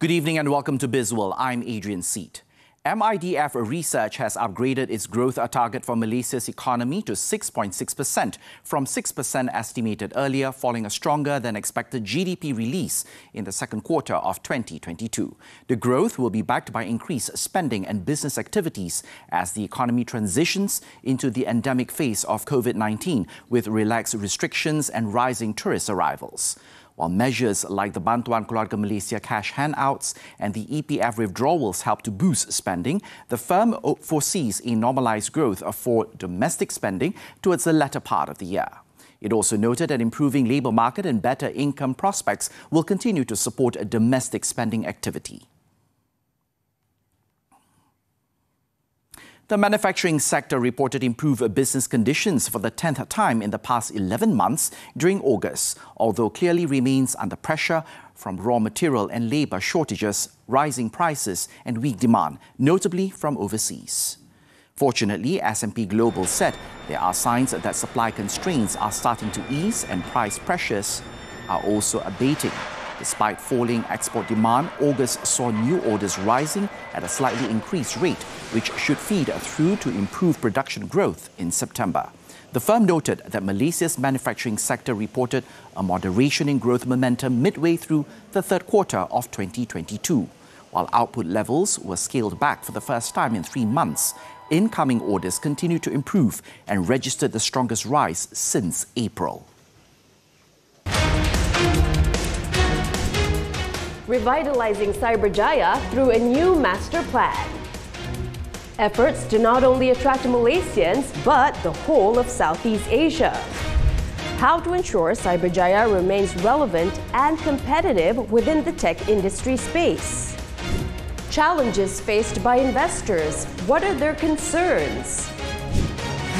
Good evening and welcome to Bizworld. I'm Adrian Seet. MIDF research has upgraded its growth target for Malaysia's economy to 6.6% from 6% estimated earlier, following a stronger than expected GDP release in the second quarter of 2022. The growth will be backed by increased spending and business activities as the economy transitions into the endemic phase of COVID-19 with relaxed restrictions and rising tourist arrivals. While measures like the Bantuan Keluarga Malaysia cash handouts and the EPF withdrawals help to boost spending, the firm foresees a normalised growth for domestic spending towards the latter part of the year. It also noted that improving labour market and better income prospects will continue to support domestic spending activity. The manufacturing sector reported improved business conditions for the 10th time in the past 11 months during August, although clearly remains under pressure from raw material and labour shortages, rising prices and weak demand, notably from overseas. Fortunately, S&P Global said there are signs that supply constraints are starting to ease and price pressures are also abating. Despite falling export demand, August saw new orders rising at a slightly increased rate, which should feed through to improved production growth in September. The firm noted that Malaysia's manufacturing sector reported a moderation in growth momentum midway through the third quarter of 2022. While output levels were scaled back for the first time in 3 months, incoming orders continued to improve and registered the strongest rise since April. Revitalizing Cyberjaya through a new master plan. Efforts to not only attract Malaysians, but the whole of Southeast Asia. How to ensure Cyberjaya remains relevant and competitive within the tech industry space. Challenges faced by investors. What are their concerns?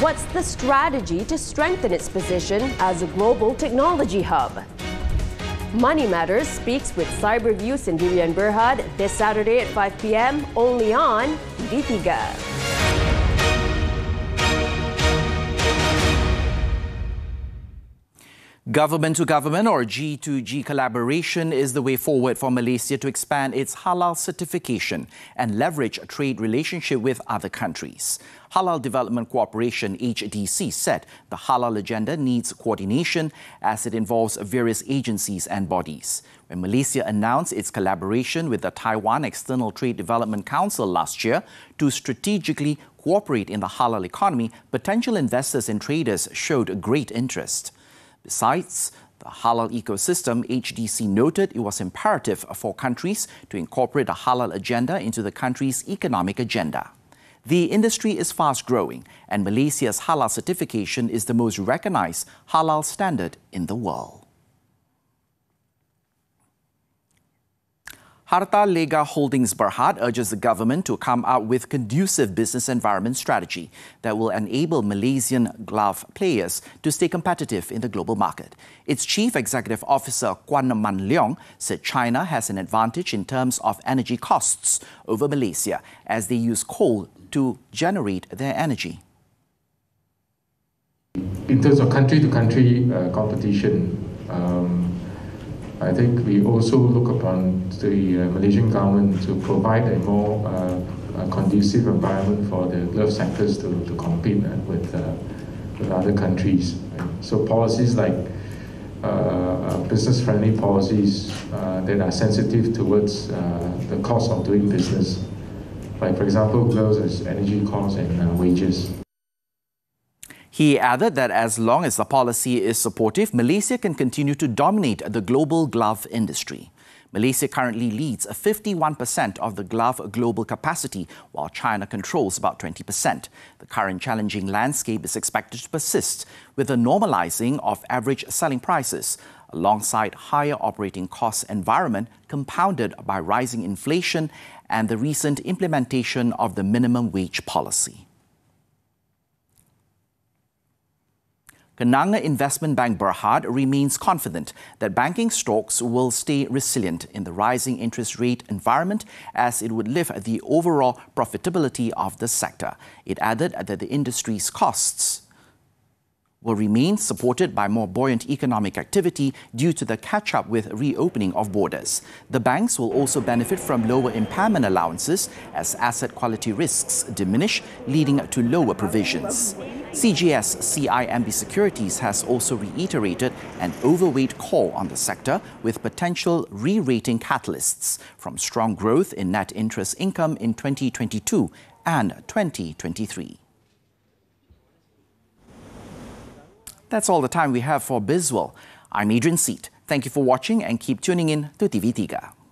What's the strategy to strengthen its position as a global technology hub? Money Matters speaks with Cyberview Sendirian Berhad this Saturday at 5 p.m. only on TV3. Government-to-government or G2G collaboration is the way forward for Malaysia to expand its halal certification and leverage a trade relationship with other countries. Halal Development Cooperation HDC said the halal agenda needs coordination as it involves various agencies and bodies. When Malaysia announced its collaboration with the Taiwan External Trade Development Council last year to strategically cooperate in the halal economy, potential investors and traders showed great interest. Besides the halal ecosystem, HDC noted it was imperative for countries to incorporate a halal agenda into the country's economic agenda. The industry is fast growing, and Malaysia's halal certification is the most recognized halal standard in the world. Harta Lega Holdings Berhad urges the government to come up with conducive business environment strategy that will enable Malaysian glove players to stay competitive in the global market. Its Chief Executive Officer Kwan Man Leong said China has an advantage in terms of energy costs over Malaysia as they use coal to generate their energy. In terms of country-to-country competition, I think we also look upon the Malaysian government to provide a more conducive environment for the glove sectors to compete with other countries. So policies like business-friendly policies that are sensitive towards the cost of doing business, like for example, gloves as energy costs and wages. He added that as long as the policy is supportive, Malaysia can continue to dominate the global glove industry. Malaysia currently leads 51% of the glove global capacity, while China controls about 20%. The current challenging landscape is expected to persist, with a normalizing of average selling prices, alongside higher operating cost environment compounded by rising inflation and the recent implementation of the minimum wage policy. Kenanga Investment Bank Berhad remains confident that banking stocks will stay resilient in the rising interest rate environment as it would lift the overall profitability of the sector. It added that the industry's costs will remain supported by more buoyant economic activity due to the catch-up with reopening of borders. The banks will also benefit from lower impairment allowances as asset quality risks diminish, leading to lower provisions. CGS CIMB Securities has also reiterated an overweight call on the sector with potential re-rating catalysts from strong growth in net interest income in 2022 and 2023. That's all the time we have for Bizworld. I'm Adrian Seet. Thank you for watching and keep tuning in to TV3.